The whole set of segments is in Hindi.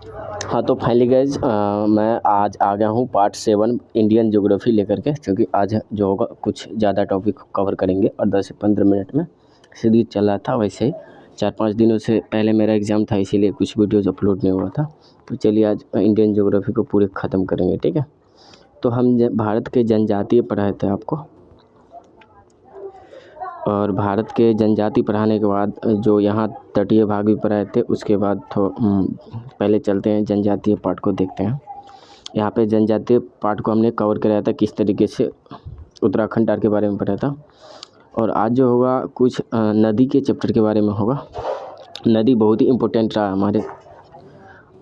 हाँ तो फाइनली गाइज मैं आज आ गया हूँ पार्ट 7 इंडियन ज्योग्राफी लेकर के, क्योंकि आज जो होगा कुछ ज़्यादा टॉपिक कवर करेंगे और 10 से 15 मिनट में सीरीज चल रहा था। वैसे ही 4-5 दिनों से पहले मेरा एग्ज़ाम था, इसीलिए कुछ वीडियोज़ अपलोड नहीं हुआ था। तो चलिए आज इंडियन ज्योग्राफी को पूरे ख़त्म करेंगे, ठीक है। तो हम भारत के जनजातीय पढ़ाए थे आपको, और भारत के जनजाति पढ़ाने के बाद जो यहाँ तटीय भाग भी पढ़ाए थे, उसके बाद पहले चलते हैं जनजातीय पार्ट को देखते हैं। यहाँ पे जनजातीय पार्ट को हमने कवर कराया था किस तरीके से, उत्तराखंड टार के बारे में पढ़ा था। और आज जो होगा कुछ नदी के चैप्टर के बारे में होगा। नदी बहुत ही इम्पोर्टेंट रहा हमारे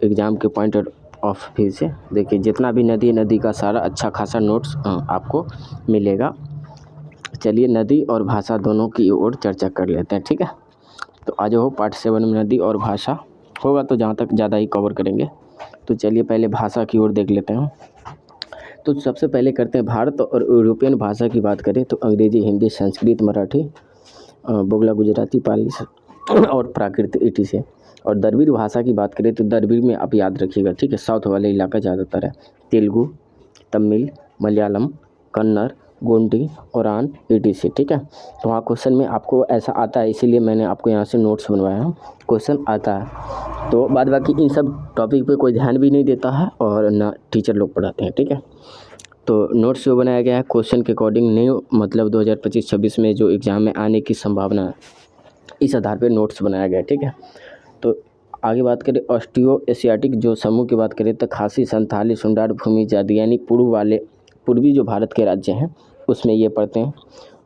एग्ज़ाम के पॉइंट ऑफ व्यू से। देखिए जितना भी नदी है, नदी का सारा अच्छा खासा नोट्स आपको मिलेगा। चलिए नदी और भाषा दोनों की ओर चर्चा कर लेते हैं, ठीक है। तो आज हो पार्ट 7 में नदी और भाषा होगा, तो जहाँ तक ज़्यादा ही कवर करेंगे। तो चलिए पहले भाषा की ओर देख लेते हैं। तो सबसे पहले करते हैं भारत और यूरोपियन भाषा की बात करें तो अंग्रेज़ी, हिंदी, संस्कृत, मराठी, बोगला, गुजराती, पाली और प्राकृत ETC। और द्रविड़ भाषा की बात करें तो द्रविड़ में आप याद रखिएगा, ठीक है, साउथ वाले इलाका ज़्यादातर है। तेलुगु, तमिल, मलयालम, कन्नड़, गोंडी, ओरान, ETC, ठीक है। तो वहाँ क्वेश्चन में आपको ऐसा आता है, इसीलिए मैंने आपको यहाँ से नोट्स बनवाया है, क्वेश्चन आता है। तो बाद बाकी इन सब टॉपिक पे कोई ध्यान भी नहीं देता है और ना टीचर लोग पढ़ाते हैं, ठीक है। तो नोट्स जो बनाया गया है क्वेश्चन के अकॉर्डिंग नहीं, मतलब 2025-26 में जो एग्ज़ाम में आने की संभावना है, इस आधार पर नोट्स बनाया गया है, ठीक है। तो आगे बात करें ऑस्ट्रियो एशियाटिक जो समूह की बात करें तो खासी, संथाली, सुंडार, भूमि जाति यानी पूर्वी जो भारत के राज्य हैं उसमें ये पढ़ते हैं।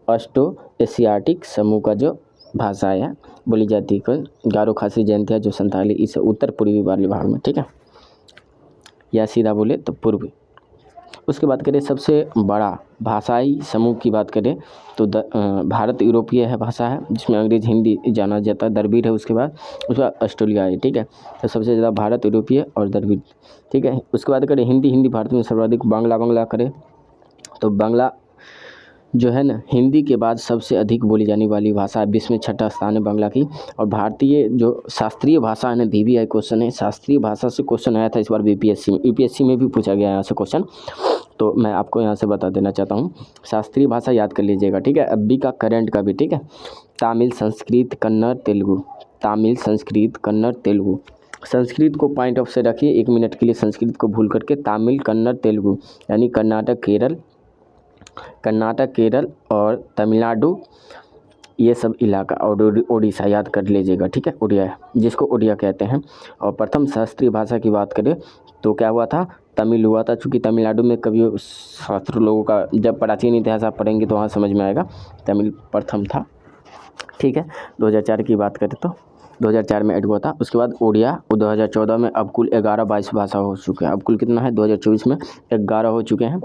ऑस्ट्रो एशियाटिक समूह का जो भाषाएं है बोली जाती है गारो, खासी, जयंतिया, जो संथाली, इस उत्तर पूर्वी वाले भाग में, ठीक है, या सीधा बोले तो पूर्वी। उसके बाद करें सबसे बड़ा भाषाई समूह की बात करें तो भारत यूरोपीय है भाषा है, जिसमें अंग्रेज़ी, हिंदी जाना जाता है। द्रविड़ है, उसके बाद ऑस्ट्रेलिया है, ठीक है। तो सबसे ज़्यादा भारत यूरोपीय और द्रविड़, ठीक है। उसके बाद करें हिंदी भारत में सर्वाधिक। बांग्ला करें तो बांग्ला जो है ना, हिंदी के बाद सबसे अधिक बोली जाने वाली भाषा है, विश्व में 6ठा स्थान है बांग्ला की। और भारतीय जो शास्त्रीय भाषा है ना, DBI क्वेश्चन है, शास्त्रीय भाषा से क्वेश्चन आया था इस बार BPSC में, UPSC में भी पूछा गया यहाँ से क्वेश्चन, तो मैं आपको यहाँ से बता देना चाहता हूँ। शास्त्रीय भाषा याद कर लीजिएगा, ठीक है, अभी का करंट का भी, ठीक है। तमिल, संस्कृत, कन्नड़, तेलुगु। तमिल, संस्कृत, कन्नड़, तेलुगु। संस्कृत को पॉइंट ऑफ से रखिए 1 मिनट के लिए, संस्कृत को भूल करके। तमिल, कन्नड़, तेलुगु यानी कर्नाटक, केरल और तमिलनाडु, ये सब इलाका, और उड़ीसा याद कर लीजिएगा, ठीक है, उड़िया, जिसको उड़िया कहते हैं। और प्रथम शास्त्रीय भाषा की बात करें तो क्या हुआ था, तमिल हुआ था। चूँकि तमिलनाडु में कभी शास्त्र लोगों का जब प्राचीन इतिहास आप पढ़ेंगे तो वहाँ समझ में आएगा, तमिल प्रथम था, ठीक है। 2004 की बात करें तो 2004 में ऐड हुआ था। उसके बाद उड़िया 2014 में, अब कुल 11-22 भाषा हो चुके हैं। अब कुल कितना है, 2024 में 11 हो चुके हैं।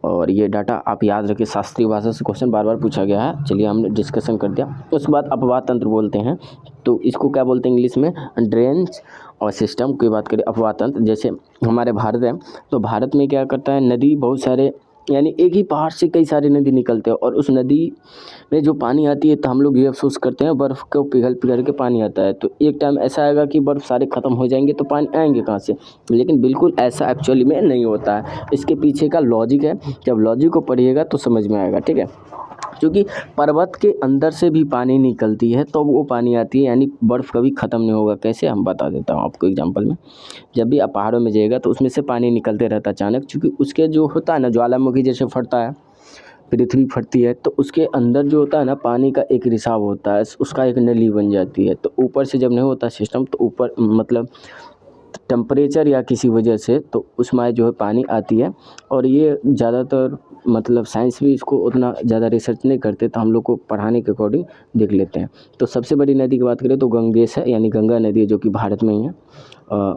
और ये डाटा आप याद रखिए, शास्त्रीय भाषा से क्वेश्चन बार बार पूछा गया है। चलिए हमने डिस्कशन कर दिया। उसके बाद अपवाद तंत्र बोलते हैं, तो इसको क्या बोलते हैं इंग्लिश में, ड्रेनेज और सिस्टम की बात करें अपवाद तंत्र। जैसे हमारे भारत है, तो भारत में क्या करता है, नदी बहुत सारे, यानी एक ही पहाड़ से कई सारी नदी निकलते हैं, और उस नदी में जो पानी आती है तो हम लोग ये अफसोस करते हैं बर्फ़ को पिघल के पानी आता है। तो एक टाइम ऐसा आएगा कि बर्फ़ सारे ख़त्म हो जाएंगे तो पानी आएंगे कहाँ से, लेकिन बिल्कुल ऐसा एक्चुअली में नहीं होता है। इसके पीछे का लॉजिक है, जब लॉजिक को पढ़िएगा तो समझ में आएगा, ठीक है। क्योंकि पर्वत के अंदर से भी पानी निकलती है तो वो पानी आती है, यानी बर्फ़ कभी ख़त्म नहीं होगा। कैसे, हम बता देता हूँ आपको एग्जांपल में। जब भी आप पहाड़ों में जाइएगा तो उसमें से पानी निकलते रहता है अचानक, क्योंकि उसके जो होता है ना, ज्वालामुखी जैसे फटता है, पृथ्वी फटती है, तो उसके अंदर जो होता है ना, पानी का एक रिसाव होता है, उसका एक नली बन जाती है। तो ऊपर से जब नहीं होता सिस्टम, तो ऊपर मतलब टेम्परेचर या किसी वजह से, तो उसमें जो है पानी आती है। और ये ज़्यादातर मतलब साइंस भी इसको उतना ज़्यादा रिसर्च नहीं करते, तो हम लोग को पढ़ाने के अकॉर्डिंग देख लेते हैं। तो सबसे बड़ी नदी की बात करें तो गंगेश है, यानी गंगा नदी है, जो कि भारत में ही है।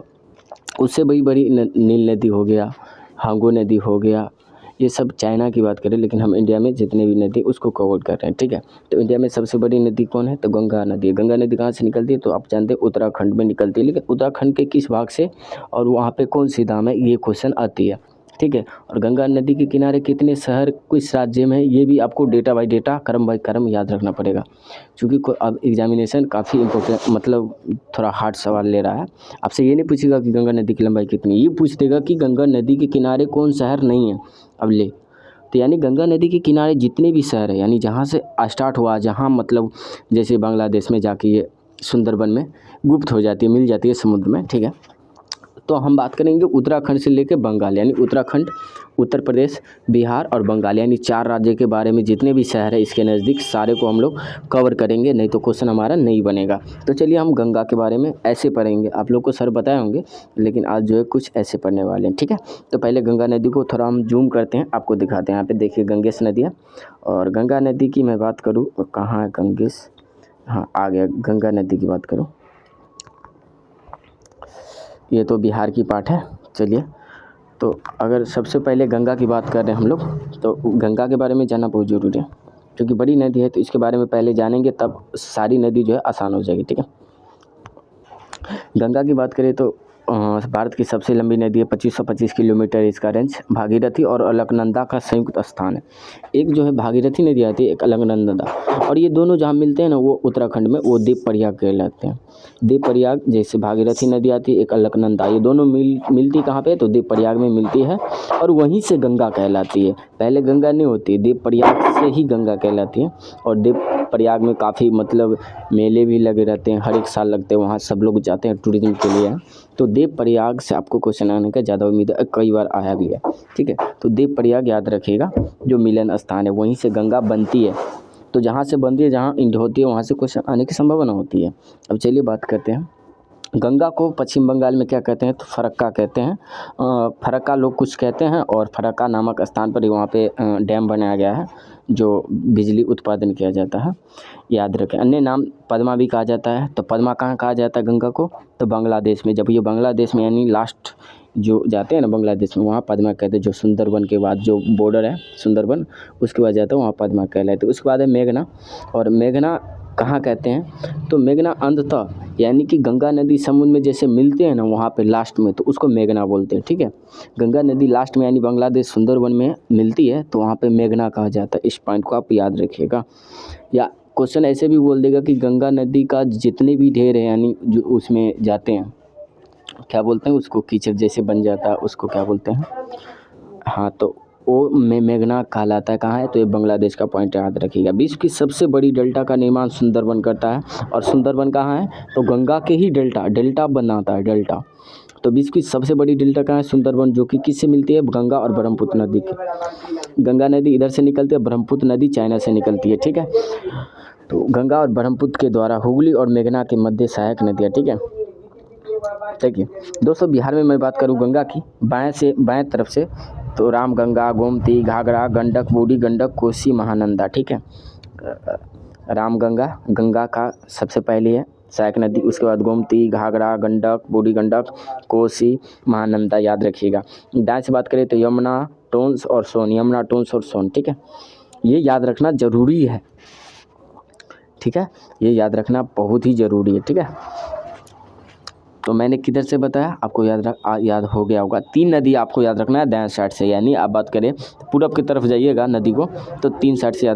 उससे बड़ी नील नदी हो गया, हांगो नदी हो गया, ये सब चाइना की बात करें, लेकिन हम इंडिया में जितने भी नदी उसको कवर कर रहे हैं, ठीक है। तो इंडिया में सबसे बड़ी नदी कौन है, तो गंगा नदी है। गंगा नदी कहाँ से निकलती है, तो आप जानते हैं उत्तराखंड में निकलती है, लेकिन उत्तराखंड के किस भाग से और वहाँ पे कौन सी धाम है, ये क्वेश्चन आती है, ठीक है। और गंगा नदी के किनारे कितने शहर किस राज्य में है, ये भी आपको डेटा बाय डेटा, क्रम बाय क्रम याद रखना पड़ेगा, क्योंकि अब एग्जामिनेशन काफ़ी इंपॉर्टेंट मतलब थोड़ा हार्ड सवाल ले रहा है। आपसे ये नहीं पूछेगा कि गंगा नदी की लंबाई कितनी, ये पूछ देगा कि गंगा नदी के किनारे कौन शहर नहीं है। अब ले तो यानी गंगा नदी के किनारे जितने भी शहर है, यानी जहाँ से स्टार्ट हुआ, जहाँ मतलब जैसे बांग्लादेश में जाके ये सुंदरबन में गुप्त हो जाती है, मिल जाती है समुद्र में, ठीक है। तो हम बात करेंगे उत्तराखंड से लेकर बंगाल, यानी उत्तराखंड, उत्तर प्रदेश, बिहार और बंगाल, यानी 4 राज्य के बारे में जितने भी शहर है इसके नज़दीक, सारे को हम लोग कवर करेंगे, नहीं तो क्वेश्चन हमारा नहीं बनेगा। तो चलिए हम गंगा के बारे में ऐसे पढ़ेंगे, आप लोग को सर बताए होंगे, लेकिन आज जो है कुछ ऐसे पढ़ने वाले हैं, ठीक है। तो पहले गंगा नदी को थोड़ा हम जूम करते हैं, आपको दिखाते हैं। यहाँ पे देखिए गंगेश नदी है, और गंगा नदी की मैं बात करूँ, कहाँ है गंगेश, हाँ आ गया, गंगा नदी की बात करूँ, ये तो बिहार की पार्ट है। चलिए, तो अगर सबसे पहले गंगा की बात कर रहे हैं हम लोग, तो गंगा के बारे में जानना बहुत ज़रूरी है, क्योंकि बड़ी नदी है, तो इसके बारे में पहले जानेंगे, तब सारी नदी जो है आसान हो जाएगी, ठीक है। गंगा की बात करें तो भारत की सबसे लंबी नदी है, 2525 किलोमीटर इसका रेंज। भागीरथी और अलकनंदा का संयुक्त स्थान है। एक जो है भागीरथी नदी आती है, एक अलकनंदा, और ये दोनों जहाँ मिलते हैं ना, वो उत्तराखंड में वो देव प्रयाग कहलाते हैं। देव प्रयाग, जैसे भागीरथी नदी आती है, एक अलकनंदा, ये दोनों मिलती कहाँ पे, तो देव प्रयाग में मिलती है, और वहीं से गंगा कहलाती है। पहले गंगा नहीं होती, देव प्रयाग से ही गंगा कहलाती है। और देव प्रयाग में काफ़ी मतलब मेले भी लगे रहते हैं, हर एक साल लगते हैं, वहाँ सब लोग जाते हैं टूरिज्म के लिए। तो देव प्रयाग से आपको क्वेश्चन आने का ज़्यादा उम्मीद है, कई बार आया भी है, ठीक है। तो देव प्रयाग याद रखिएगा, जो मिलन स्थान है, वहीं से गंगा बनती है। तो जहाँ से बनती है, जहाँ इंड होती है, वहाँ से क्वेश्चन आने की संभावना होती है। अब चलिए बात करते हैं, गंगा को पश्चिम बंगाल में क्या कहते हैं, तो फरक्का कहते हैं। फरक्का लोग कुछ कहते हैं, और फरक्का नामक स्थान पर ही वहाँ पे डैम बनाया गया है, जो बिजली उत्पादन किया जाता है, याद रखें। अन्य नाम पद्मा भी कहा जाता है। तो पद्मा कहाँ कहा जाता है गंगा को, तो बांग्लादेश में, जब ये बांग्लादेश में यानी लास्ट जो जाते हैं ना बांग्लादेश में, वहाँ पद्मा कहते हैं। जो सुंदरबन के बाद जो बॉर्डर है सुंदरबन, उसके बाद जाता है वहाँ पद्मा कहलाते हैं। उसके बाद है मेघना, और मेघना कहाँ कहते हैं, तो मेघना अंततः, यानी कि गंगा नदी समुद्र में जैसे मिलते हैं ना, वहाँ पे लास्ट में, तो उसको मेघना बोलते हैं, ठीक है। गंगा नदी लास्ट में यानी बांग्लादेश सुंदरबन में मिलती है, तो वहाँ पे मेघना कहा जाता है। इस पॉइंट को आप याद रखिएगा। या क्वेश्चन ऐसे भी बोल देगा कि गंगा नदी का जितने भी ढेर है, यानी जो उसमें जाते हैं, क्या बोलते हैं उसको, कीचड़ जैसे बन जाता है, उसको क्या बोलते हैं, हाँ, तो वो मेघना कहलाता है। कहाँ है, तो ये बांग्लादेश का पॉइंट याद रखिएगा। विश्व की सबसे बड़ी डेल्टा का निर्माण सुंदरबन करता है, और सुंदरबन कहाँ है, तो गंगा के ही डेल्टा बनाता है, डेल्टा। तो विश्व की सबसे बड़ी डेल्टा कहाँ है, सुंदरबन, जो कि किससे मिलती है, गंगा और ब्रह्मपुत्र नदी की। गंगा नदी इधर से निकलती है, ब्रह्मपुत्र नदी चाइना से निकलती है, ठीक है। तो गंगा और ब्रह्मपुत्र के द्वारा हुगली और मेघना के मध्य सहायक नदियाँ, ठीक है। देखिए दोस्तों, बिहार में मैं बात करूँ गंगा की, बाएं तरफ से, तो रामगंगा, गोमती, घाघरा, गंडक, बूढ़ी गंडक, कोसी, महानंदा, ठीक है। रामगंगा गंगा का सबसे पहले है सहायक नदी, उसके बाद गोमती, घाघरा, गंडक, बूढ़ी गंडक, कोसी, महानंदा, याद रखिएगा। दाएं से बात करें तो यमुना, टोंस और सोन, यमुना, टोंस और सोन, ठीक है। ये याद रखना ज़रूरी है, ठीक है, ये याद रखना बहुत ही ज़रूरी है, ठीक है। तो मैंने किधर से बताया, आपको याद हो गया होगा। 3 नदी आपको याद रखना है दाएं साइड से, यानी आप बात करें पूरब की तरफ जाइएगा नदी को, तो 3 साइड से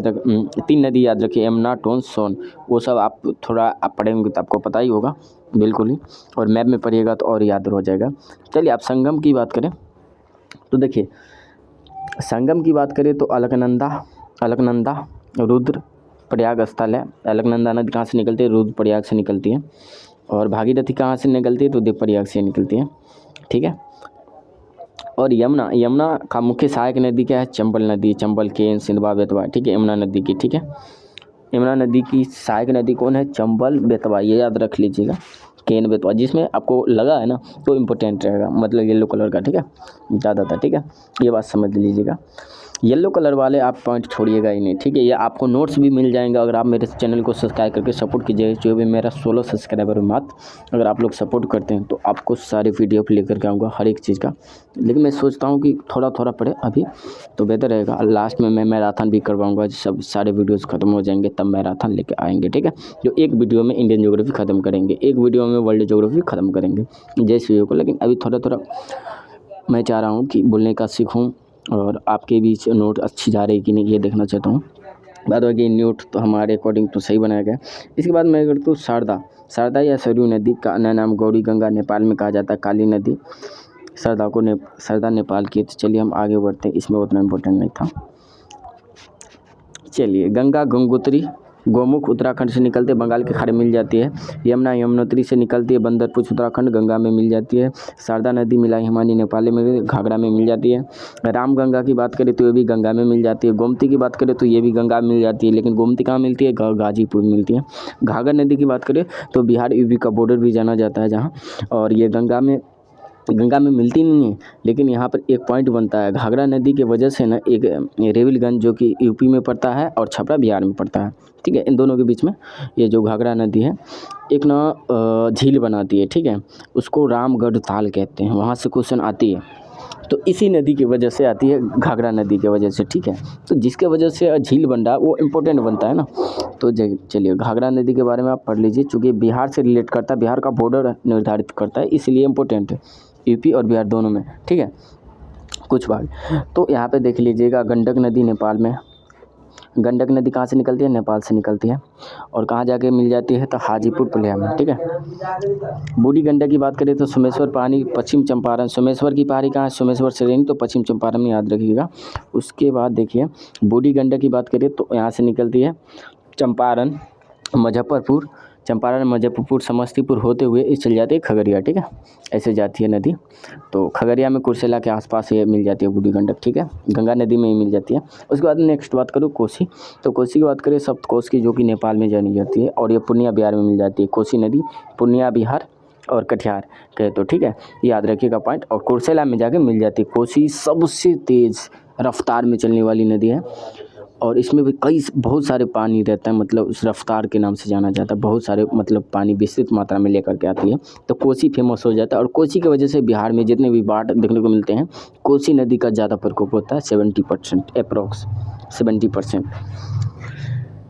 3 नदी याद रखिए, यमुना, टोंस, सोन। वो सब आप थोड़ा आप पढ़ेंगे तो आपको पता ही होगा, बिल्कुल ही, और मैप में पढ़िएगा तो और याद हो जाएगा। चलिए आप संगम की बात करें, तो देखिए संगम की बात करें तो अलकनंदा रुद्र प्रयाग स्थल है। अलकनंदा नदी कहाँ से निकलती है, रुद्र प्रयाग से निकलती है। और भागीरथी कहाँ से निकलती है, तो देव प्रयाग से निकलती है, ठीक है। और यमुना का मुख्य सहायक नदी क्या है, चंबल नदी, चंबल, केन, सिंधवा, बेतवा, ठीक है, यमुना नदी की, ठीक है। यमुना नदी की सहायक नदी कौन है, चंबल, बेतवा, ये याद रख लीजिएगा, केन, बेतवा। जिसमें आपको लगा है ना तो इम्पोर्टेंट रहेगा, मतलब येलो कलर का, ठीक है, ज़्यादा था, ठीक है, ये बात समझ लीजिएगा। येलो कलर वाले आप पॉइंट छोड़िएगा ही नहीं, ठीक है। ये आपको नोट्स भी मिल जाएंगे अगर आप मेरे चैनल को सब्सक्राइब करके सपोर्ट कीजिएगा। जो भी मेरा 16 सब्सक्राइबर है मात्र, अगर आप लोग सपोर्ट करते हैं तो आपको सारे PDF लेकर के आऊँगा हर एक चीज़ का। लेकिन मैं सोचता हूँ कि थोड़ा थोड़ा पढ़े अभी तो बेहतर रहेगा। लास्ट में मैं मैराथन भी करवाऊँगा, सब सारे वीडियोज़ ख़त्म हो जाएंगे तब मैराथन लेके आएंगे, ठीक है। जो एक वीडियो में इंडियन ज्योग्राफी ख़त्म करेंगे, एक वीडियो में वर्ल्ड ज्योग्राफी ख़त्म करेंगे, जैसे वीडियो को। लेकिन अभी थोड़ा थोड़ा मैं चाह रहा हूँ कि बोलने का सीखूँ और आपके बीच नोट अच्छी जा रही कि नहीं ये देखना चाहता हूँ। बाद बाकी नोट तो हमारे अकॉर्डिंग तो सही बनाया गया। इसके बाद मैं करता हूँ शारदा या सरयू नदी का अन्य नाम गौरी गंगा, नेपाल में कहा जाता है काली नदी। शारदा नेपाल की। तो चलिए हम आगे बढ़ते हैं, इसमें उतना इम्पोर्टेंट नहीं था। चलिए, गंगा गंगोत्री गोमुख उत्तराखंड से निकलते बंगाल की खाड़ी मिल जाती है। यमुना यमुनोत्री से निकलती है बंदरपुर उत्तराखंड गंगा में मिल जाती है। शारदा नदी मिलाई हिमानी नेपाल में घाघरा में मिल जाती है। राम गंगा की बात करें तो ये भी गंगा में मिल जाती है। गोमती की बात करें तो ये भी गंगा में मिल जाती है, लेकिन गोमती कहाँ मिलती है? गाजीपुर में मिलती है। घाघर नदी की बात करें तो बिहार यूपी का बॉर्डर भी जाना जाता है जहाँ, और ये गंगा में मिलती नहीं है। लेकिन यहाँ पर एक पॉइंट बनता है, घाघरा नदी के वजह से ना एक रेविलगंज जो कि यूपी में पड़ता है और छपरा बिहार में पड़ता है, ठीक है। इन दोनों के बीच में ये जो घाघरा नदी है एक ना झील बनाती है, ठीक है। उसको रामगढ़ ताल कहते हैं, वहाँ से क्वेश्चन आती है। तो इसी नदी की वजह से आती है, घाघरा नदी के वजह से, ठीक है। तो जिसके वजह से झील बन रहा है वो इम्पोर्टेंट बनता है ना। तो चलिए घाघरा नदी के बारे में आप पढ़ लीजिए, चूँकि बिहार से रिलेट करता है, बिहार का बॉर्डर निर्धारित करता है, इसलिए इम्पोर्टेंट है यूपी और बिहार दोनों में, ठीक है। कुछ भाग तो यहाँ पे देख लीजिएगा, गंडक नदी नेपाल में। गंडक नदी कहाँ से निकलती है? नेपाल से निकलती है। और कहाँ जाके मिल जाती है? तो हाजीपुर पुलिया में, ठीक है। बूढ़ी गंडक की बात करें तो सोमेश्वर पहाड़ी पश्चिम चंपारण, सोमेश्वर की पहाड़ी कहाँ है? सोमेश्वर श्रेणी, तो पश्चिम चंपारण में याद रखिएगा। उसके बाद देखिए, बूढ़ी गंडक की बात करें तो यहाँ से निकलती है चंपारण, मुजफ्फरपुर, चंपारण मुजफ्फरपुर समस्तीपुर होते हुए इस चल जाती है खगड़िया, ठीक है। ऐसे जाती है नदी। तो खगड़िया में कुर्सेला के आसपास ये मिल जाती है बूढ़ी गंडक, ठीक है। गंगा नदी में ही मिल जाती है। उसके बाद नेक्स्ट बात करूँ कोसी, तो कोसी की बात करें सप्तकोशी की, जो कि नेपाल में जानी जाती है, और ये पूर्णिया बिहार में मिल जाती है। कोसी नदी पूर्णिया बिहार और कटिहार कहे तो, ठीक है, याद रखिएगा पॉइंट। और कुर्सेला में जाके मिल जाती है। कोसी सबसे तेज़ रफ्तार में चलने वाली नदी है, और इसमें भी बहुत सारे पानी रहता है, मतलब उस रफ्तार के नाम से जाना जाता है। बहुत सारे मतलब पानी विस्तृत मात्रा में लेकर के आती है, तो कोसी फेमस हो जाता है। और कोसी की वजह से बिहार में जितने भी बाढ़ देखने को मिलते हैं, कोसी नदी का ज़्यादा प्रकोप होता है, 70% अप्रॉक्स 70%।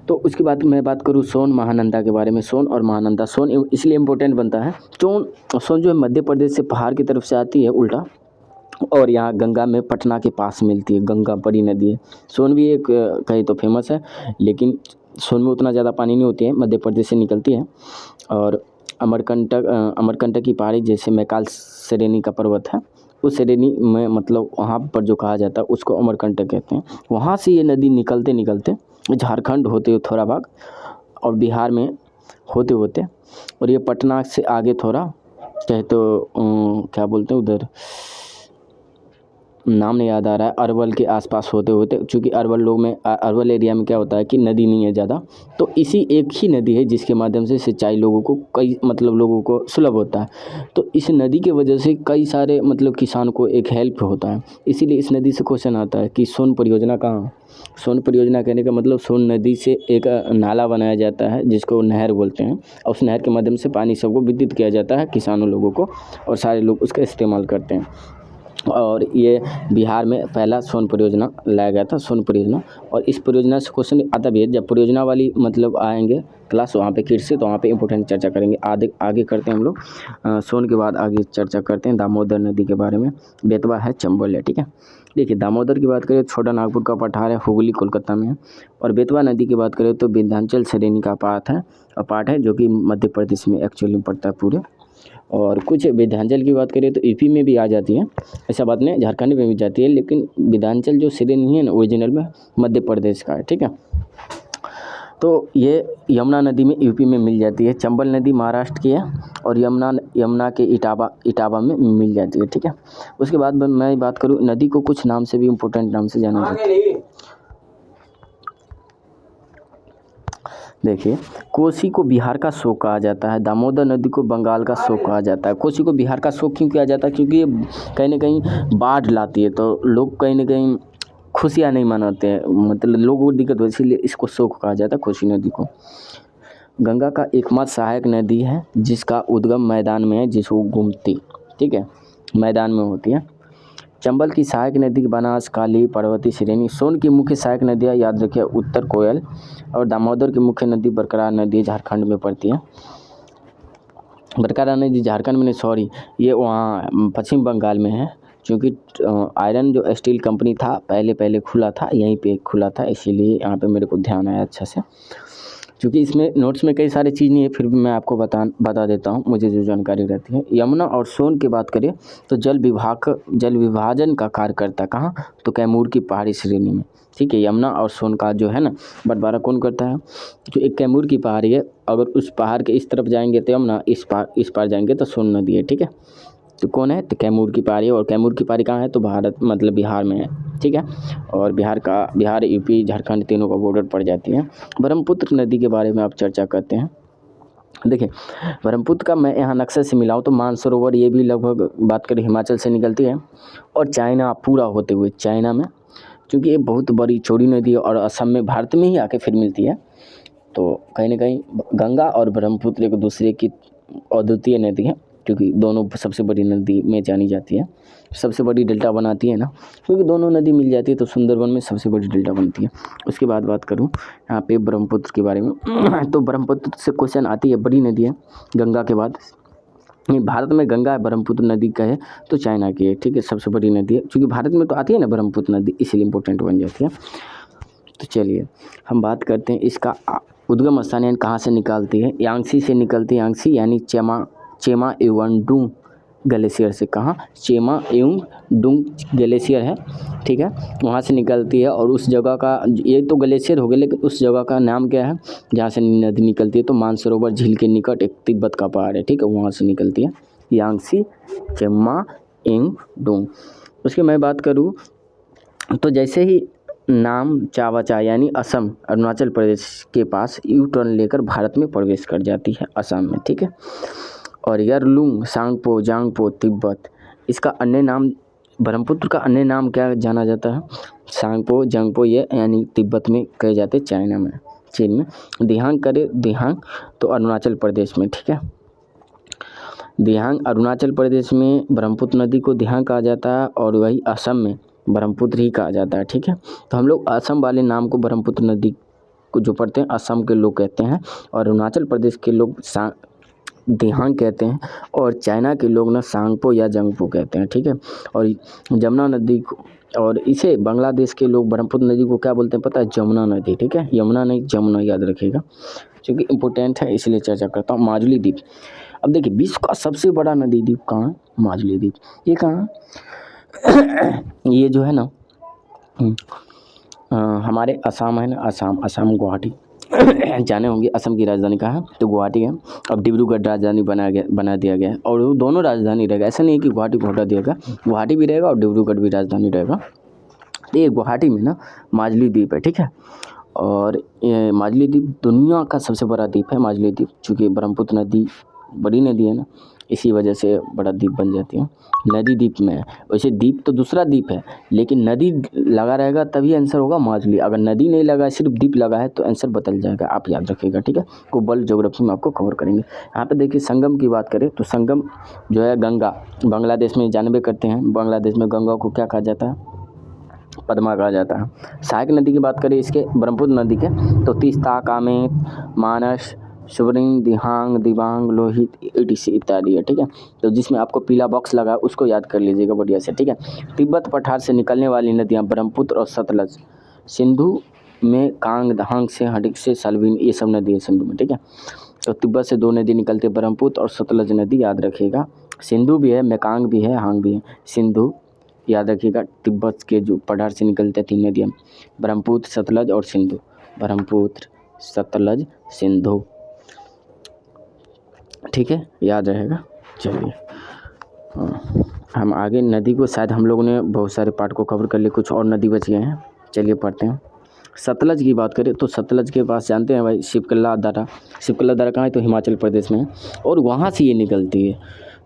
तो उसके बाद मैं बात करूँ सोन महानंदा के बारे में। सोन और महानंदा, सोन इसलिए इम्पोर्टेंट बनता है, सोन जो है मध्य प्रदेश से पहाड़ की तरफ से आती है उल्टा, और यहाँ गंगा में पटना के पास मिलती है। गंगा बड़ी नदी है। सोन भी एक कहीं तो फेमस है, लेकिन सोन में उतना ज़्यादा पानी नहीं होती है, मध्य प्रदेश से निकलती है। और अमरकंटक की पहाड़ी, जैसे मैकाल श्रेणी का पर्वत है, उस श्रेणी में मतलब वहाँ पर जो कहा जाता है उसको अमरकंटक कहते हैं। वहाँ से ये नदी निकलते निकलते झारखंड होते हुए थोड़ा भाग और बिहार में होते होते, और ये पटना से आगे थोड़ा कहे तो क्या बोलते हैं उधर, नाम नहीं याद आ रहा है, अरवल के आसपास होते होते, चूँकि अरवल एरिया में क्या होता है कि नदी नहीं है ज़्यादा, तो इसी एक ही नदी है जिसके माध्यम से सिंचाई लोगों को सुलभ होता है। तो इस नदी के वजह से कई सारे मतलब किसान को एक हेल्प होता है। इसीलिए इस नदी से क्वेश्चन आता है कि सोन परियोजना कहाँ? सोन परियोजना कहने का मतलब सोन नदी से एक नाला बनाया जाता है जिसको नहर बोलते हैं, और उस नहर के माध्यम से पानी सबको विद्युत किया जाता है, किसानों लोगों को, और सारे लोग उसका इस्तेमाल करते हैं। और ये बिहार में पहला सोन परियोजना लाया गया था, सोन परियोजना। और इस परियोजना से क्वेश्चन आता भी है, जब परियोजना वाली मतलब आएंगे क्लास वहाँ पे कृषि, तो वहाँ पे इंपॉर्टेंट चर्चा करेंगे। आगे करते हैं हम लोग सोन के बाद आगे चर्चा करते हैं दामोदर नदी के बारे में। बेतवा है, चंबल है, ठीक है। देखिए दामोदर की बात करें, छोटा नागपुर का पठार है, हुगली कोलकाता में है। और बेतवा नदी की बात करें तो विंध्याचल श्रेणी का पार्ट है जो कि मध्य प्रदेश में एक्चुअली में पड़ता है पूरे। और कुछ विंध्याचल की बात करें तो यूपी में भी आ जाती है, ऐसा बात नहीं, झारखंड में भी जाती है, लेकिन विंध्याचल जो श्रेणी है ना ओरिजिनल में मध्य प्रदेश का है, ठीक है। तो ये यमुना नदी में यूपी में मिल जाती है। चंबल नदी महाराष्ट्र की है, और यमुना के इटावा में मिल जाती है, ठीक है। उसके बाद मैं बात करूँ नदी को कुछ नाम से भी इम्पोर्टेंट नाम से जाना जाता है। देखिए कोसी को बिहार का शोक कहा जाता है, दामोदर नदी को बंगाल का शोक कहा जाता है। कोसी को बिहार का शोक क्यों किया जाता है? क्योंकि ये कहीं ना कहीं बाढ़ लाती है, तो लोग कहीं ना कहीं खुशियाँ नहीं मनाते हैं, मतलब लोगों को दिक्कत हो, इसीलिए इसको शोक कहा जाता है कोसी नदी को। गंगा का एकमात्र सहायक नदी है जिसका उद्गम मैदान में है, जिसको गोमती, ठीक है, मैदान में होती है। चंबल की सहायक नदी बनास, काली, पार्वती श्रेणी। सोन की मुख्य सहायक नदियाँ याद रखिए उत्तर कोयल, और दामोदर की मुख्य नदी बरकरार नदी झारखंड में पड़ती है। बरकरार नदी झारखंड में नहीं, सॉरी, ये वहाँ पश्चिम बंगाल में है, क्योंकि आयरन जो स्टील कंपनी था पहले खुला था, यहीं पे खुला था, इसीलिए यहाँ पे मेरे को ध्यान आया अच्छा से। क्योंकि इसमें नोट्स में कई सारी चीज़ नहीं है, फिर भी मैं आपको बता देता हूँ मुझे जो जानकारी रहती है। यमुना और सोन की बात करें तो जल विभाजन का कार्य करता कहाँ, तो कैमूर की पहाड़ी श्रेणी में, ठीक है। यमुना और सोन का जो है ना बंटवारा कौन करता है, जो एक कैमूर की पहाड़ी है, अगर उस पहाड़ के इस तरफ जाएंगे तो यमुना, इस पार जाएंगे तो सोन नदी है, ठीक है। तो कौन है, तो कैमूर की पहाड़ी है, और कैमूर की पहाड़ी कहाँ है, तो भारत मतलब बिहार में है, ठीक है। और बिहार यूपी झारखंड तीनों का बॉर्डर पड़ जाती है। ब्रह्मपुत्र नदी के बारे में आप चर्चा करते हैं। देखिए ब्रह्मपुत्र का मैं यहाँ नक्शे से मिलाऊँ तो मानसरोवर ये भी लगभग बात करें हिमाचल से निकलती है, और चाइना पूरा होते हुए चाइना में, क्योंकि ये बहुत बड़ी चौड़ी नदी है और असम में भारत में ही आके फिर मिलती है। तो कहीं ना कहीं गंगा और ब्रह्मपुत्र एक दूसरे की अद्वितीय नदी है, क्योंकि दोनों सबसे बड़ी नदी में जानी जाती है, सबसे बड़ी डेल्टा बनाती है ना, क्योंकि दोनों नदी मिल जाती है तो सुंदरबन में सबसे बड़ी डेल्टा बनती है। उसके बाद बात करूँ यहाँ पे ब्रह्मपुत्र के बारे में तो ब्रह्मपुत्र से क्वेश्चन आती है, बड़ी नदी है गंगा के बाद, भारत में गंगा ब्रह्मपुत्र नदी का है तो चाइना की है, ठीक है, सबसे बड़ी नदी है, क्योंकि भारत में तो आती है ना ब्रह्मपुत्र नदी, इसलिए इंपॉर्टेंट बन जाती है। तो चलिए हम बात करते हैं इसका उद्गम स्थान यानी कहाँ से निकलती है, यांगसी से निकलती है, यांगसी यानी चेमा एवं डूंग ग्लेशियर से, कहाँ, चेमा एवं डूंग ग्लेशियर है, ठीक है, वहाँ से निकलती है। और उस जगह का, ये तो ग्लेशियर हो गया, लेकिन उस जगह का नाम क्या है जहाँ से नदी निकलती है, तो मानसरोवर झील के निकट एक तिब्बत का पहाड़ है, ठीक है, वहाँ से निकलती है यांगसी चेमा एवं डूंग। उसकी मैं बात करूँ तो जैसे ही नाम चावाचा यानी असम अरुणाचल प्रदेश के पास यू टर्न लेकर भारत में प्रवेश कर जाती है, असम में, ठीक है। और यरलुंग सांगपो जांगपो तिब्बत, इसका अन्य नाम, ब्रह्मपुत्र का अन्य नाम क्या जाना जाता है, सांगपो जांगपो, ये यानी तिब्बत में कहे जाते, चाइना में, चीन में। दिहांग तो अरुणाचल प्रदेश में, ठीक है, दिहांग अरुणाचल प्रदेश में ब्रह्मपुत्र नदी को दिहांग कहा जाता है, और वही असम में ब्रह्मपुत्र ही कहा जाता है, ठीक है। तो हम लोग असम वाले नाम को ब्रह्मपुत्र नदी को जो पढ़ते हैं असम के लोग कहते हैं, और अरुणाचल प्रदेश के लोग दिहांग कहते हैं, और चाइना के लोग ना सांगपो या जंगपो कहते हैं, ठीक है। और जमुना नदी को, और इसे बांग्लादेश के लोग ब्रह्मपुत्र नदी को क्या बोलते हैं पता है, जमुना नदी, ठीक है, यमुना नहीं जमुना याद रखिएगा, क्योंकि इम्पोर्टेंट है इसलिए चर्चा करता हूँ। माजुली द्वीप, अब देखिए विश्व का सबसे बड़ा नदी द्वीप कहाँ है, माजुली द्वीप, ये कहाँ ये जो है ना हमारे असम है ना, असम गुवाहाटी जाने होंगे, असम की राजधानी कहाँ है, तो गुवाहाटी है। अब डिब्रूगढ़ राजधानी बना दिया गया है, और वो दोनों राजधानी रहेगा, ऐसा नहीं है कि गुवाहाटी को हटा दिया गया, गुवाहाटी भी रहेगा और डिब्रूगढ़ भी राजधानी रहेगा। तो ये गुवाहाटी में ना माजुली द्वीप है, ठीक है। और ये माजुली द्वीप दुनिया का सबसे बड़ा द्वीप है माजुली द्वीप, चूँकि ब्रह्मपुत्र नदी बड़ी नदी है ना, इसी वजह से बड़ा द्वीप बन जाती है, नदी द्वीप में है। वैसे द्वीप तो दूसरा द्वीप है, लेकिन नदी लगा रहेगा तभी आंसर होगा माजुली, अगर नदी नहीं लगा है सिर्फ द्वीप लगा है तो आंसर बदल जाएगा, आप याद रखिएगा, ठीक है। को वर्ल्ड ज्योग्राफी में आपको कवर करेंगे। यहाँ पे देखिए संगम की बात करें तो संगम जो है गंगा, बांग्लादेश में जानबे करते हैं, बांग्लादेश में गंगा को क्या कहा जाता है, पद्मा कहा जाता है। सहायक नदी की बात करें इसके ब्रह्मपुत्र नदी के तो तीस्ता, कामेत, मानस, सुब्रमण्य, दिहांग, दिबांग, लोहित, etc इत्यादि है, ठीक है। तो जिसमें आपको पीला बॉक्स लगा उसको याद कर लीजिएगा बढ़िया से, ठीक है। तिब्बत पठार से निकलने वाली नदियाँ ब्रह्मपुत्र और सतलज, सिंधु में कांग, दहांग से हडिक से सलवीन, ये सब नदी है सिंधु में, ठीक है। तो तिब्बत से दो नदी निकलती है, ब्रह्मपुत्र और सतलज नदी, याद रखिएगा। सिंधु भी है, मेकांग भी है, हांग भी है, सिंधु याद रखिएगा। तिब्बत के जो पठार से निकलते हैं 3 नदियाँ, ब्रह्मपुत्र, सतलज और सिंधु, ब्रह्मपुत्र, सतलज, सिंधु, ठीक है, याद रहेगा। चलिए हम आगे नदी को, शायद हम लोगों ने बहुत सारे पार्ट को कवर कर लिए, कुछ और नदी बच गए हैं, चलिए पढ़ते हैं। सतलज की बात करें तो सतलज के पास जानते हैं भाई शिवकला दर्रा कहाँ है, तो हिमाचल प्रदेश में है, और वहाँ से ये निकलती है,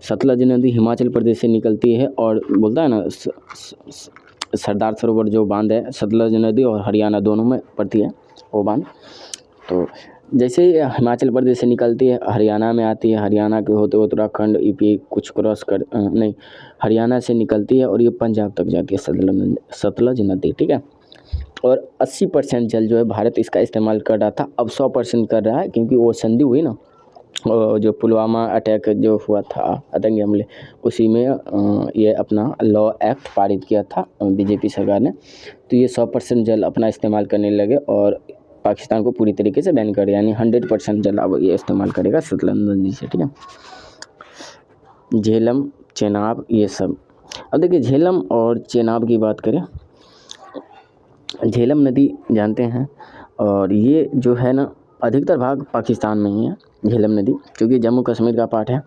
सतलज नदी हिमाचल प्रदेश से निकलती है, और बोलता है ना सरदार सरोवर जो बांध है सतलज नदी और हरियाणा दोनों में पड़ती है वो बांध। तो जैसे हिमाचल प्रदेश से निकलती है हरियाणा में आती है, हरियाणा के होते उत्तराखंड यूपी कुछ क्रॉस कर नहीं, हरियाणा से निकलती है और ये पंजाब तक जाती है सतलज नदी, ठीक है। और 80% जल जो है भारत इसका इस्तेमाल कर रहा था, अब 100% कर रहा है, क्योंकि वो संधि हुई ना, जो पुलवामा अटैक जो हुआ था आतंकी हमले, उसी में ये अपना लॉ एक्ट पारित किया था बीजेपी सरकार ने। तो ये 100% जल अपना इस्तेमाल करने लगे और पाकिस्तान को पूरी तरीके से बैन कर, यानी 100% जल अब ये इस्तेमाल करेगा सतलज नदी से, ठीक है। झेलम, चेनाब, ये सब। अब देखिए झेलम और चेनाब की बात करें, झेलम नदी जानते हैं, और ये जो है ना अधिकतर भाग पाकिस्तान में ही है झेलम नदी, क्योंकि जम्मू कश्मीर का पार्ट है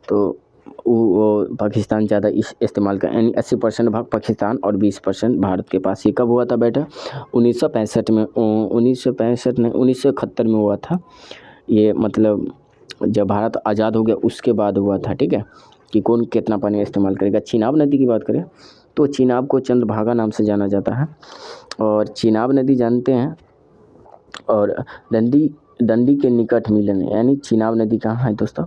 तो वो पाकिस्तान ज़्यादा इस्तेमाल का, यानी 80% भाग पाकिस्तान और 20% भारत के पास। ये कब हुआ था बेटा? 1965 में, 1965 नहीं 1971 में हुआ था ये, मतलब जब भारत आज़ाद हो गया उसके बाद हुआ था, ठीक है, कि कौन कितना पानी इस्तेमाल करेगा। चिनाब नदी की बात करें तो चिनाब को चंद्रभागा नाम से जाना जाता है, और चिनाब नदी जानते हैं, और दंडी के निकट मिलन, यानी चिनाब नदी कहाँ है दोस्तों?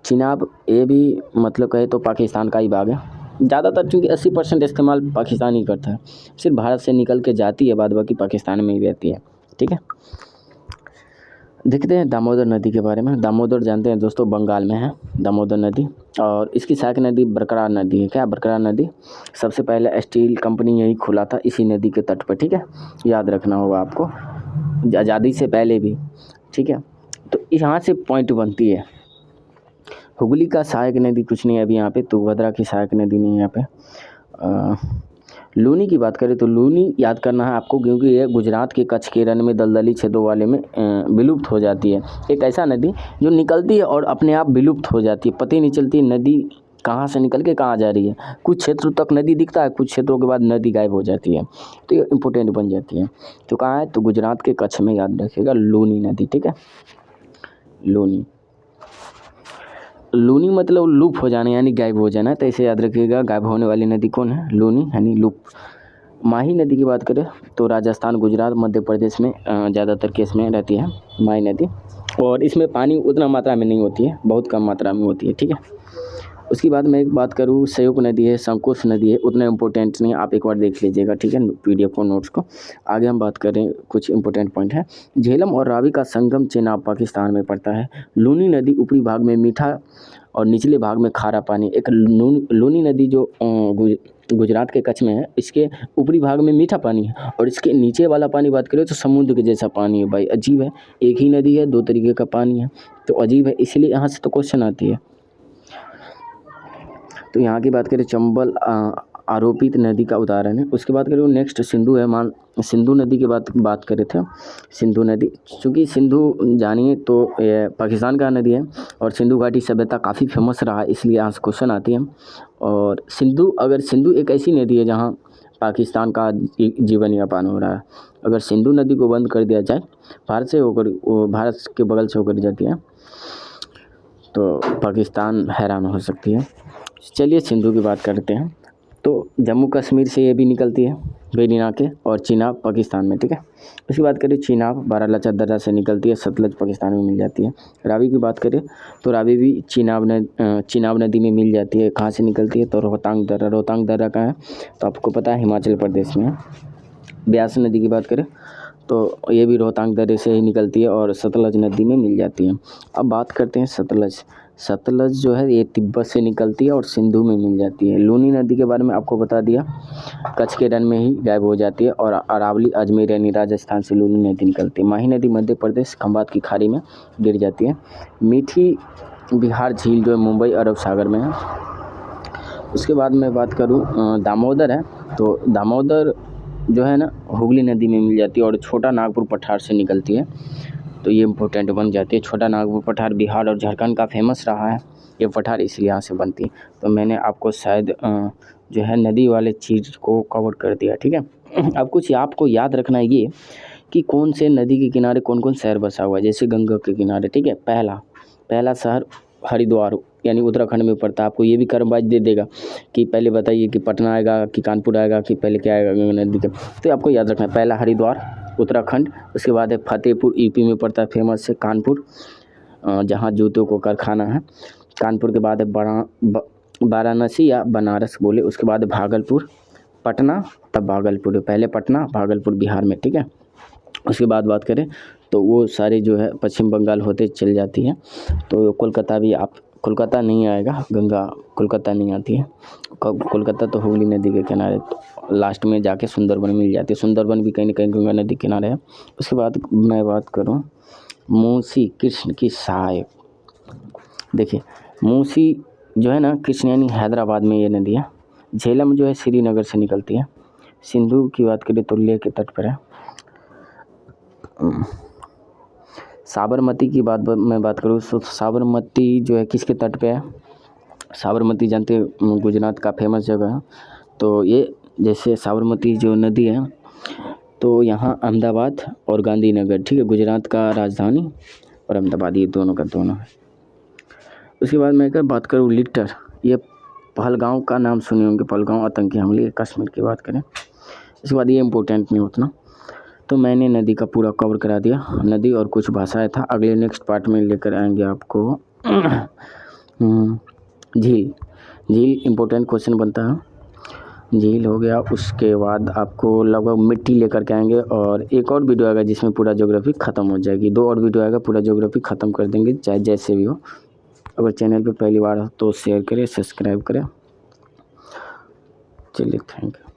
चिनाब ये भी मतलब कहे तो पाकिस्तान का ही भाग है, ज़्यादातर चूँकि 80% इस्तेमाल पाकिस्तान ही करता है, सिर्फ भारत से निकल के जाती है, बाद बाकी पाकिस्तान में ही रहती है, ठीक है। देखते हैं दामोदर नदी के बारे में। दामोदर जानते हैं दोस्तों, बंगाल में है दामोदर नदी, और इसकी सहायक नदी बरकरार नदी है। क्या बरकरार नदी? सबसे पहले स्टील कंपनी यही खुला था इसी नदी के तट पर, ठीक है, याद रखना होगा आपको, आज़ादी से पहले भी, ठीक है। तो यहाँ से पॉइंट बनती है, हुगली का सहायक नदी कुछ नहीं है अभी यहाँ पे, तुंगभद्रा की सहायक नदी नहीं है यहाँ पे। लूनी की बात करें तो लूनी याद करना है आपको, क्योंकि ये गुजरात के कच्छ के रण में दलदली क्षेत्रों वाले में विलुप्त हो जाती है। एक ऐसा नदी जो निकलती है और अपने आप विलुप्त हो जाती है, पता ही नहीं चलती नदी कहाँ से निकल के कहाँ जा रही है। कुछ क्षेत्रों तक नदी दिखता है, कुछ क्षेत्रों के बाद नदी गायब हो जाती है, तो ये इम्पोर्टेंट बन जाती है। तो कहाँ है? तो गुजरात के कच्छ में, याद रखिएगा लूनी नदी, ठीक है। लूनी मतलब लूप हो जाना, यानी गायब हो जाना, तो इसे याद रखिएगा। गायब होने वाली नदी कौन है? लूनी, यानी लूप। माही नदी की बात करें तो राजस्थान, गुजरात, मध्य प्रदेश में ज़्यादातर केस में रहती है माही नदी, और इसमें पानी उतना मात्रा में नहीं होती है, बहुत कम मात्रा में होती है, ठीक है। उसके बाद मैं एक बात करूँ, सयुक नदी है, संकोच नदी है, उतना इम्पोर्टेंट नहीं, आप एक बार देख लीजिएगा, ठीक है, PDF को, नोट्स को। आगे हम बात करें, कुछ इंपॉर्टेंट पॉइंट है। झेलम और रावी का संगम चेनाब पाकिस्तान में पड़ता है। लूनी नदी ऊपरी भाग में मीठा और निचले भाग में खारा पानी। एक लूनी नदी जो गुजरात के कच्छ में है, इसके ऊपरी भाग में मीठा पानी है, और इसके नीचे वाला पानी बात करें तो समुद्र के जैसा पानी है। भाई अजीब है, एक ही नदी है, दो तरीके का पानी है, तो अजीब है, इसलिए यहाँ से तो क्वेश्चन आती है। तो यहाँ की बात करें, चंबल आरोपित नदी का उदाहरण है। उसके बाद करें नेक्स्ट सिंधु है, सिंधु नदी की बात करे थे। सिंधु नदी, चूँकि सिंधु जानिए तो ये पाकिस्तान का नदी है, और सिंधु घाटी सभ्यता काफ़ी फेमस रहा है, इसलिए यहाँ से क्वेश्चन आती है। और सिंधु एक ऐसी नदी है जहाँ पाकिस्तान का जीवन यापन हो रहा है। अगर सिंधु नदी को बंद कर दिया जाए, भारत के बगल से होकर जाती है, तो पाकिस्तान हैरान हो सकती है। चलिए सिंधु की बात करते हैं। तो जम्मू कश्मीर से ये भी निकलती है वेलिना के, और चिनाब पाकिस्तान में, ठीक है। उसकी बात करें, चिनाब बारालाचा दर्रा से निकलती है, सतलज पाकिस्तान में मिल जाती है। रावी की बात करें तो रावी भी चिनाब नदी में मिल जाती है। कहाँ से निकलती है? तो रोहतांग दर्रा का है, तो आपको पता है हिमाचल प्रदेश में है। ब्यास नदी की बात करें तो ये भी रोहतांग दर्रे से ही निकलती है और सतलज नदी में मिल जाती है। अब बात करते हैं सतलज जो है ये तिब्बत से निकलती है और सिंधु में मिल जाती है। लूनी नदी के बारे में आपको बता दिया, कच्छ के रण में ही गायब हो जाती है, और अरावली, अजमेर यानी राजस्थान से लूनी नदी निकलती है। माही नदी मध्य प्रदेश, खंभात की खाड़ी में गिर जाती है। मीठी बिहार झील जो है मुंबई अरब सागर में है। उसके बाद मैं बात करूँ दामोदर है, तो दामोदर जो है ना हुगली नदी में मिल जाती है, और छोटा नागपुर पठार से निकलती है, तो ये इम्पोर्टेंट बन जाती है। छोटा नागपुर पठार बिहार और झारखंड का फेमस रहा है ये पठार, इसलिए यहाँ से बनती है। तो मैंने आपको शायद जो है नदी वाले चीज़ को कवर कर दिया, ठीक है। अब कुछ आपको याद रखना है ये कि कौन से नदी के किनारे कौन कौन शहर बसा हुआ है, जैसे गंगा के किनारे, ठीक है। पहला शहर हरिद्वार, यानी उत्तराखंड में पड़ता है। आपको ये भी क्रमवाइज दे देगा कि पहले बताइए कि पटना आएगा कि कानपुर आएगा कि पहले क्या आएगा गंगा नदी का, तो आपको याद रखना है। पहला हरिद्वार उत्तराखंड, उसके बाद है फतेहपुर यूपी में पड़ता है, फेमस है कानपुर, जहाँ जूतों को कारखाना है। कानपुर के बाद है वाराणसी या बनारस बोले, उसके बाद भागलपुर, पटना, तब भागलपुर, पहले पटना भागलपुर बिहार में, ठीक है। उसके बाद बात करें तो वो सारे जो है पश्चिम बंगाल होते चल जाती है। तो कोलकाता भी आप कोलकाता नहीं आएगा, गंगा कोलकाता नहीं आती है। कोलकाता तो हुगली नदी के किनारे, तो लास्ट में जाके सुंदरबन मिल जाती है। सुंदरबन भी कहीं ना कहीं गंगा नदी किनारे है। उसके बाद मैं बात करूँ मूसी कृष्ण की सहायक। देखिए मूसी जो है ना कृष्ण यानी हैदराबाद में ये नदी है। झेलम जो है श्रीनगर से निकलती है। सिंधु की बात करें तो लेह के तट पर है। साबरमती की मैं बात करूँ तो साबरमती जो है किसके तट पे है? साबरमती जानते हैं गुजरात का फेमस जगह है। तो ये जैसे साबरमती जो नदी है तो यहाँ अहमदाबाद और गांधीनगर, ठीक है, गुजरात का राजधानी और अहमदाबाद, ये दोनों का दोनों है। उसके बाद मैं अगर बात करूँ लिट्टर, ये पहलगांव का नाम सुने होंगे, पहलगांव आतंकी हमले कश्मीर की बात करें। इसके बाद ये इम्पोर्टेंट नहीं उतना। तो मैंने नदी का पूरा कवर करा दिया, नदी और कुछ भाषाएं था। अगले नेक्स्ट पार्ट में लेकर आएंगे आपको झील। झील इम्पोर्टेंट क्वेश्चन बनता है, झील हो गया। उसके बाद आपको लगभग मिट्टी लेकर के आएंगे और एक और वीडियो आएगा जिसमें पूरा ज्योग्राफी ख़त्म हो जाएगी। 2 और वीडियो आएगा, पूरा ज्योग्राफी ख़त्म कर देंगे चाहे जैसे भी हो। अगर चैनल पे पहली बार हो तो शेयर करें, सब्सक्राइब करें। चलिए थैंक यू।